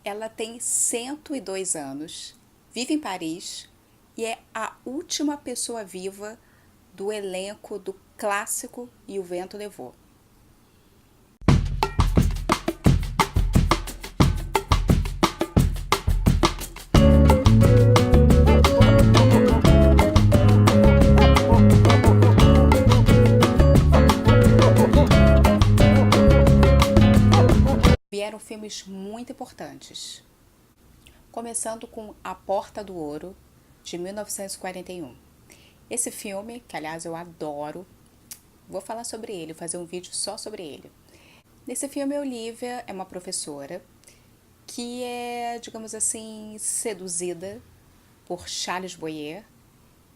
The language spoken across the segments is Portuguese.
Ela tem 102 anos, vive em Paris e é a última pessoa viva do elenco do clássico E o Vento Levou. Vieram filmes muito importantes, começando com A Porta do Ouro, de 1941. Esse filme, que aliás eu adoro, vou falar sobre ele, fazer um vídeo só sobre ele. Nesse filme, a Olivia é uma professora que é, digamos assim, seduzida por Charles Boyer,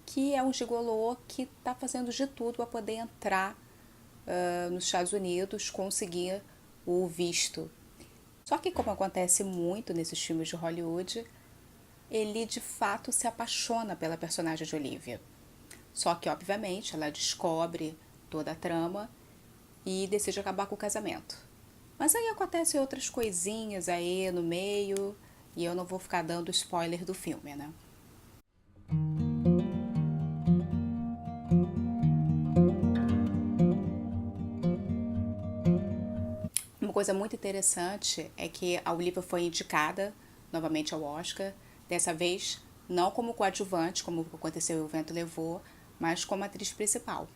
que é um gigolô que está fazendo de tudo para poder entrar nos Estados Unidos, conseguir o visto. Só que, como acontece muito nesses filmes de Hollywood, ele de fato se apaixona pela personagem de Olivia. Só que, obviamente, ela descobre toda a trama e decide acabar com o casamento. Mas aí acontecem outras coisinhas aí no meio e eu não vou ficar dando spoiler do filme, né? Uma coisa muito interessante é que a Olivia foi indicada novamente ao Oscar, dessa vez não como coadjuvante, como aconteceu em O Vento Levou, mas como atriz principal.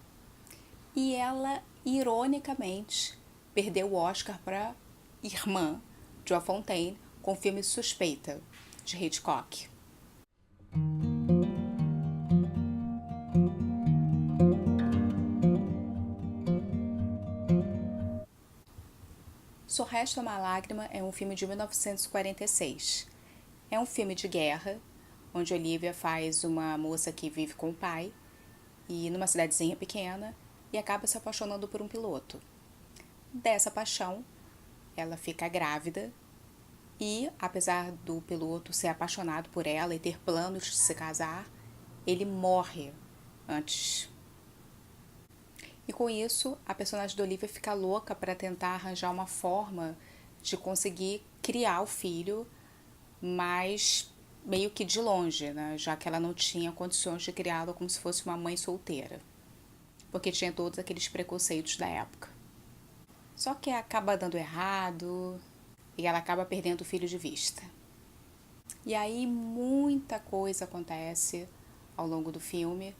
E ela, ironicamente, perdeu o Oscar para Irmã, Joan Fontaine, com o filme Suspeita, de Hitchcock. Só Resta uma Lágrima é um filme de 1946. É um filme de guerra, onde Olivia faz uma moça que vive com o pai e numa cidadezinha pequena e acaba se apaixonando por um piloto. Dessa paixão, ela fica grávida e, apesar do piloto ser apaixonado por ela e ter planos de se casar, ele morre antes. E com isso, a personagem da Olivia fica louca para tentar arranjar uma forma de conseguir criar o filho, mas meio que de longe, né? Já que ela não tinha condições de criá-lo como se fosse uma mãe solteira, porque tinha todos aqueles preconceitos da época. Só que acaba dando errado e ela acaba perdendo o filho de vista. E aí muita coisa acontece ao longo do filme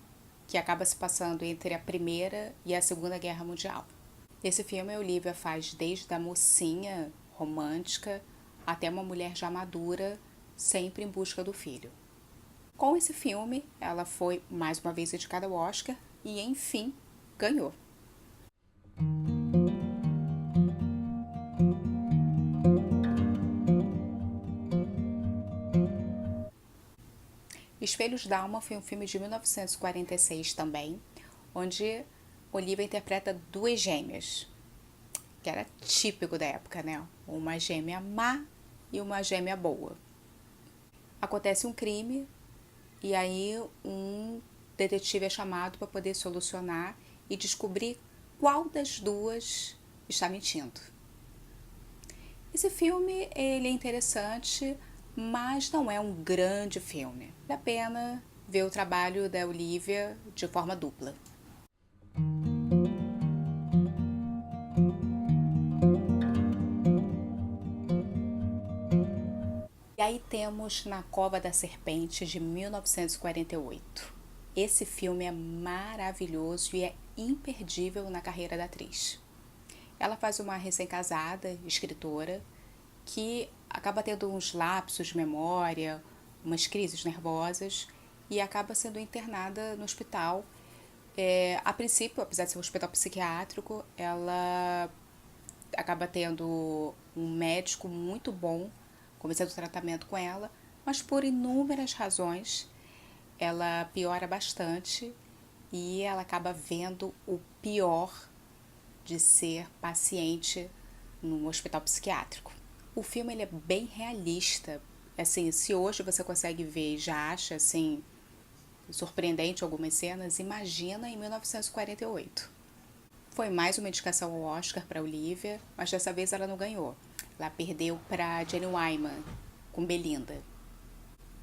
que acaba se passando entre a Primeira e a Segunda Guerra Mundial. Nesse filme, a Olivia faz desde a mocinha romântica até uma mulher já madura, sempre em busca do filho. Com esse filme, ela foi mais uma vez indicada ao Oscar e, enfim, ganhou. Espelhos d'Alma foi um filme de 1946 também, onde Olivia interpreta duas gêmeas, que era típico da época, né? Uma gêmea má e uma gêmea boa. Acontece um crime e aí um detetive é chamado para poder solucionar e descobrir qual das duas está mentindo. Esse filme ele é interessante, mas não é um grande filme. Vale a pena ver o trabalho da Olivia de forma dupla. E aí temos Na Cova da Serpente, de 1948. Esse filme é maravilhoso e é imperdível na carreira da atriz. Ela faz uma recém-casada escritora que acaba tendo uns lapsos de memória, umas crises nervosas e acaba sendo internada no hospital. A princípio, apesar de ser um hospital psiquiátrico, ela acaba tendo um médico muito bom começando o tratamento com ela, mas por inúmeras razões ela piora bastante e ela acaba vendo o pior de ser paciente num hospital psiquiátrico. O filme ele é bem realista. Assim, se hoje você consegue ver e já acha assim surpreendente algumas cenas, imagina em 1948. Foi mais uma indicação ao Oscar para Olivia, mas dessa vez ela não ganhou. Ela perdeu para Jane Wyman com Belinda.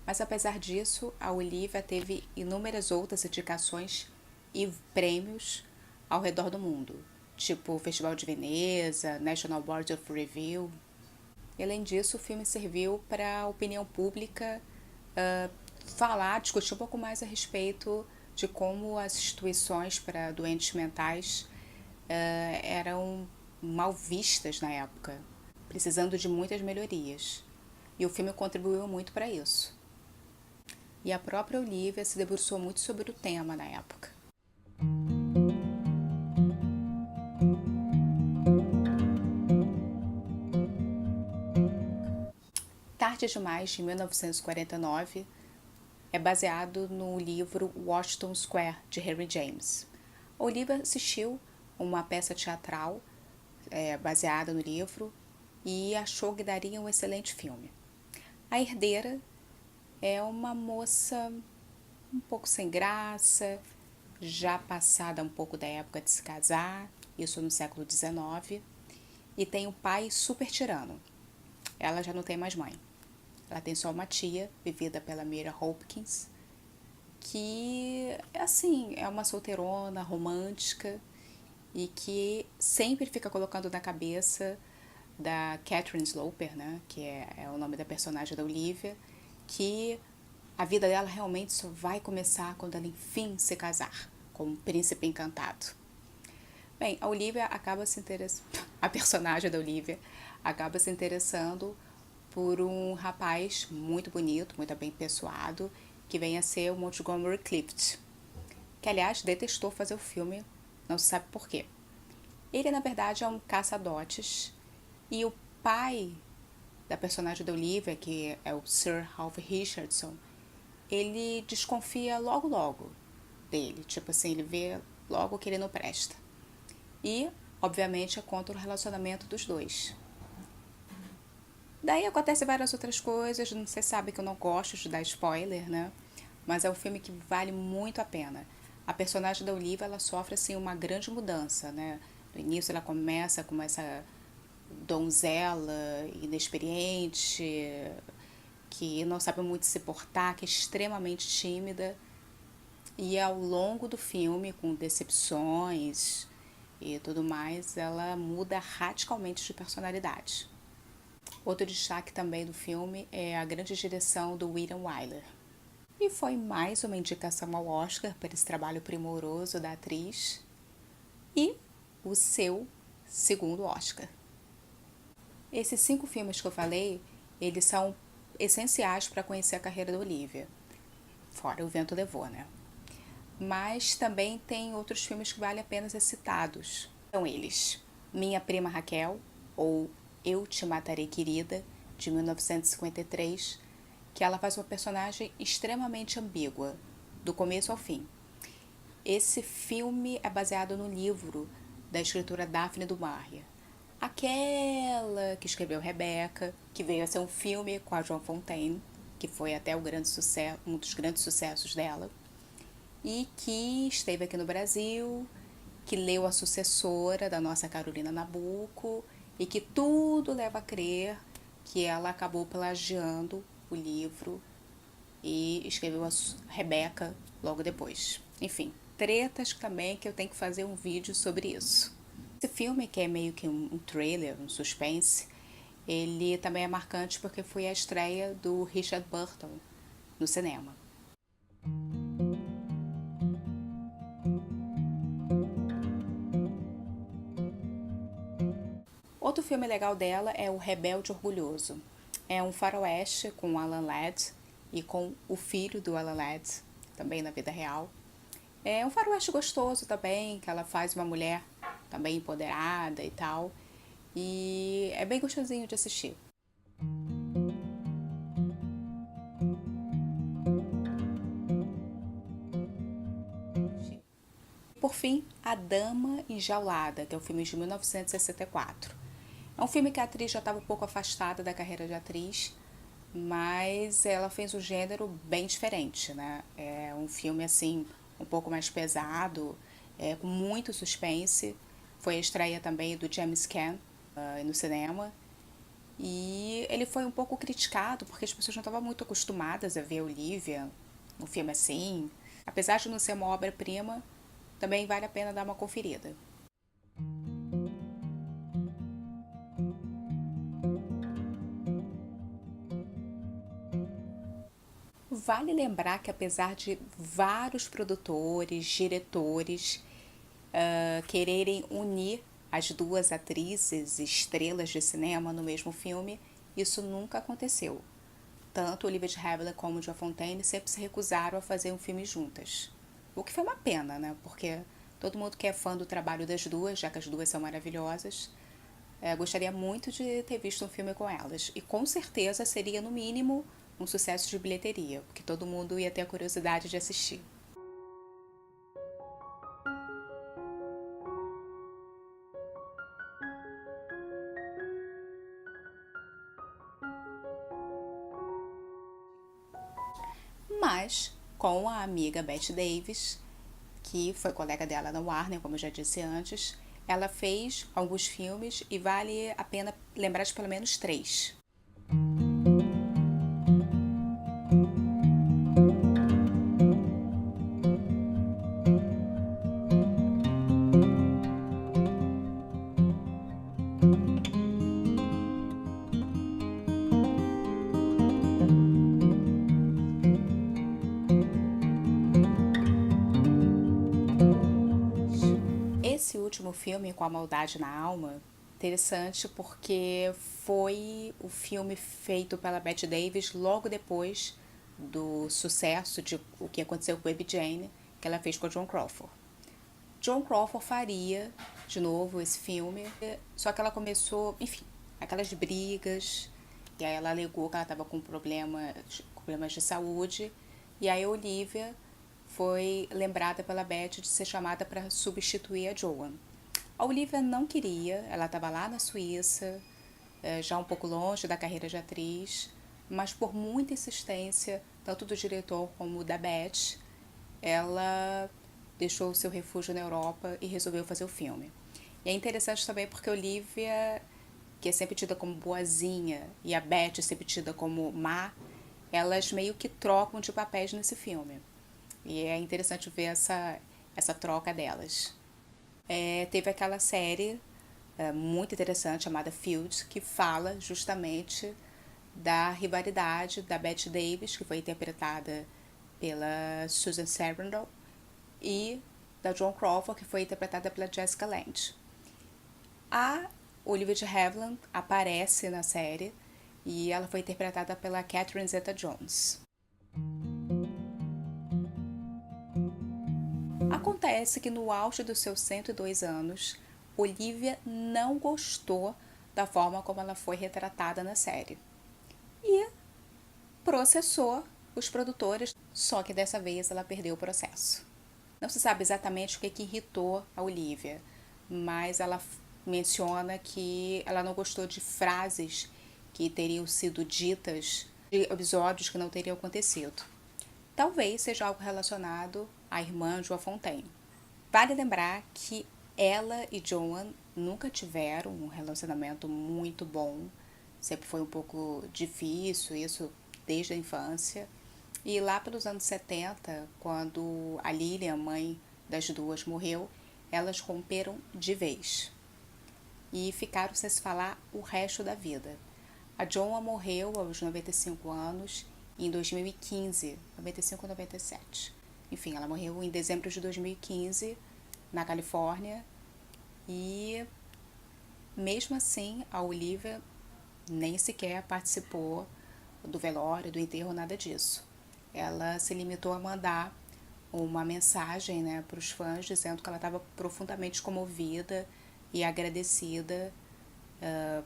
Mas apesar disso, a Olivia teve inúmeras outras indicações e prêmios ao redor do mundo, tipo o Festival de Veneza, National Board of Review. E, além disso, o filme serviu para a opinião pública discutir um pouco mais a respeito de como as instituições para doentes mentais eram mal vistas na época, precisando de muitas melhorias. E o filme contribuiu muito para isso. E a própria Olivia se debruçou muito sobre o tema na época. Tarde Demais, de 1949, é baseado no livro Washington Square, de Henry James. Olivia assistiu uma peça teatral baseada no livro e achou que daria um excelente filme. A herdeira é uma moça um pouco sem graça, já passada um pouco da época de se casar, isso no século XIX, e tem um pai super tirano. Ela já não tem mais mãe. Ela tem só uma tia, vivida pela Mira Hopkins, que, assim, é uma solteirona, romântica, e que sempre fica colocando na cabeça da Catherine Sloper, né, que é o nome da personagem da Olivia, que a vida dela realmente só vai começar quando ela enfim se casar com um príncipe encantado. Bem, a Olivia acaba se interessando, a personagem da Olivia acaba se interessando por um rapaz muito bonito, muito bem pessoado, que vem a ser o Montgomery Clift, que aliás detestou fazer o filme, não se sabe por quê. Ele na verdade é um caça-dotes e o pai da personagem da Olivia, que é o Sir Ralph Richardson, ele desconfia logo dele, tipo assim, ele vê logo que ele não presta. E, obviamente, é contra o relacionamento dos dois. Daí acontecem várias outras coisas, você sabe que eu não gosto de dar spoiler, né? Mas é um filme que vale muito a pena. A personagem da Olivia, ela sofre, assim, uma grande mudança, né? No início ela começa como essa donzela inexperiente, que não sabe muito se portar, que é extremamente tímida. E ao longo do filme, com decepções e tudo mais, ela muda radicalmente de personalidade. Outro destaque também do filme é a grande direção do William Wyler. E foi mais uma indicação ao Oscar por esse trabalho primoroso da atriz e o seu segundo Oscar. Esses 5 filmes que eu falei, eles são essenciais para conhecer a carreira da Olivia. Fora O Vento Levou, né? Mas também tem outros filmes que vale a pena ser citados. São eles: Minha Prima Raquel, ou Eu Te Matarei Querida, de 1953, que ela faz uma personagem extremamente ambígua, do começo ao fim. Esse filme é baseado no livro da escritora Daphne du Maurier, aquela que escreveu Rebeca, que veio a ser um filme com a Joan Fontaine, que foi até um dos grandes sucessos dela, e que esteve aqui no Brasil, que leu a sucessora da nossa Carolina Nabuco, e que tudo leva a crer que ela acabou plagiando o livro e escreveu a Rebeca logo depois. Enfim, tretas também que eu tenho que fazer um vídeo sobre isso. Esse filme, que é meio que um trailer, um suspense, ele também é marcante porque foi a estreia do Richard Burton no cinema. Outro filme legal dela é O Rebelde Orgulhoso. É um faroeste com o Alan Ladd e com o filho do Alan Ladd, também na vida real. É um faroeste gostoso também, que ela faz uma mulher também empoderada e tal. E é bem gostosinho de assistir. Por fim, A Dama Enjaulada, que é um filme de 1964. É um filme que a atriz já estava um pouco afastada da carreira de atriz, mas ela fez um gênero bem diferente, né? É um filme, assim, um pouco mais pesado, com muito suspense. Foi a estreia também do James Caan no cinema. E ele foi um pouco criticado porque as pessoas não estavam muito acostumadas a ver a Olivia no filme assim. Apesar de não ser uma obra-prima, também vale a pena dar uma conferida. Vale lembrar que apesar de vários produtores, diretores quererem unir as duas atrizes estrelas de cinema no mesmo filme, isso nunca aconteceu. Tanto Olivia de Havilland como Joe Fontaine sempre se recusaram a fazer um filme juntas. O que foi uma pena, né? Porque todo mundo que é fã do trabalho das duas, já que as duas são maravilhosas, gostaria muito de ter visto um filme com elas. E com certeza seria, no mínimo, um sucesso de bilheteria, porque todo mundo ia ter a curiosidade de assistir. Mas, com a amiga Bette Davis, que foi colega dela na Warner, como eu já disse antes, ela fez alguns filmes e vale a pena lembrar de pelo menos três. Esse último filme, Com a Maldade na Alma, interessante porque foi o filme feito pela Bette Davis logo depois do sucesso de O que Aconteceu com Baby Jane, que ela fez com o John Crawford. John Crawford faria de novo esse filme, só que ela começou, enfim, aquelas brigas, e aí ela alegou que ela estava com problemas de saúde, e aí a Olivia foi lembrada pela Beth de ser chamada para substituir a Joan. A Olivia não queria, ela estava lá na Suíça, já um pouco longe da carreira de atriz, mas por muita insistência, tanto do diretor como da Beth, ela deixou o seu refúgio na Europa e resolveu fazer o filme. E é interessante também porque a Olivia, que é sempre tida como boazinha, e a Beth é sempre tida como má, elas meio que trocam de papéis nesse filme. E é interessante ver essa troca delas. Teve aquela série muito interessante chamada Field, que fala justamente da rivalidade da Bette Davis, que foi interpretada pela Susan Sarandon, e da Joan Crawford, que foi interpretada pela Jessica Lange. A Olivia de Havilland aparece na série e ela foi interpretada pela Catherine Zeta-Jones. Acontece que no auge dos seus 102 anos, Olivia não gostou da forma como ela foi retratada na série e processou os produtores, só que dessa vez ela perdeu o processo. Não se sabe exatamente o que irritou a Olivia, mas ela menciona que ela não gostou de frases que teriam sido ditas de episódios que não teriam acontecido. Talvez seja algo relacionado à irmã Joa Fontaine. Vale lembrar que ela e Joan nunca tiveram um relacionamento muito bom, sempre foi um pouco difícil, isso desde a infância. E lá pelos anos 70, quando a Lilian, mãe das duas, morreu, elas romperam de vez e ficaram sem se falar o resto da vida. A Joan morreu aos 95 anos em 2015, 95 ou 97. Enfim, ela morreu em dezembro de 2015 na Califórnia e mesmo assim a Olivia nem sequer participou do velório, do enterro, nada disso. Ela se limitou a mandar uma mensagem, né, para os fãs dizendo que ela estava profundamente comovida e agradecida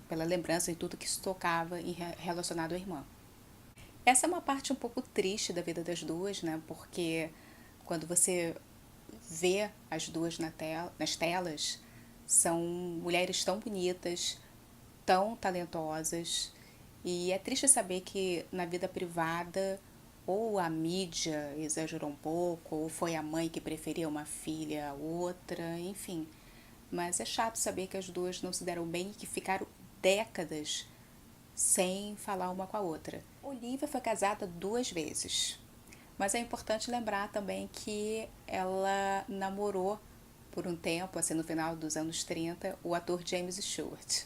pela lembrança e tudo que se tocava relacionado à irmã. Essa é uma parte um pouco triste da vida das duas, né, porque quando você vê as duas nas telas, são mulheres tão bonitas, tão talentosas, e é triste saber que na vida privada ou a mídia exagerou um pouco, ou foi a mãe que preferia uma filha a outra, enfim. Mas é chato saber que as duas não se deram bem e que ficaram décadas sem falar uma com a outra. Olivia foi casada 2 vezes, mas é importante lembrar também que ela namorou por um tempo, assim no final dos anos 30, o ator James Stewart.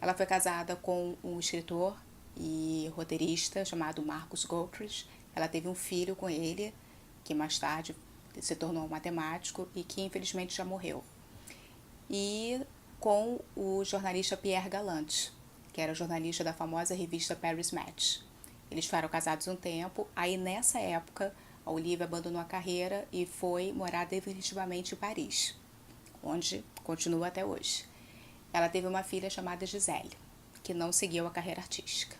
Ela foi casada com um escritor e roteirista chamado Marcus Goldrich. Ela teve um filho com ele, que mais tarde se tornou um matemático e que infelizmente já morreu. E com o jornalista Pierre Galante, que era jornalista da famosa revista Paris Match. Eles ficaram casados um tempo, aí nessa época a Olivia abandonou a carreira e foi morar definitivamente em Paris, onde continua até hoje. Ela teve uma filha chamada Gisele, que não seguiu a carreira artística.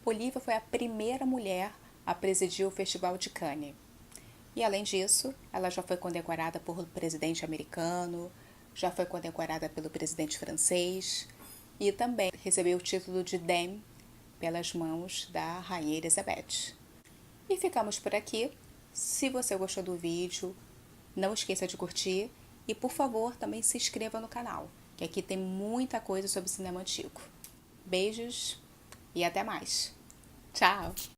Olivia foi a primeira mulher a presidir o Festival de Cannes. E além disso, ela já foi condecorada por presidente americano, já foi condecorada pelo presidente francês e também recebeu o título de Dame pelas mãos da Rainha Elizabeth. E ficamos por aqui. Se você gostou do vídeo, não esqueça de curtir e, por favor, também se inscreva no canal, que aqui tem muita coisa sobre cinema antigo. Beijos e até mais. Tchau!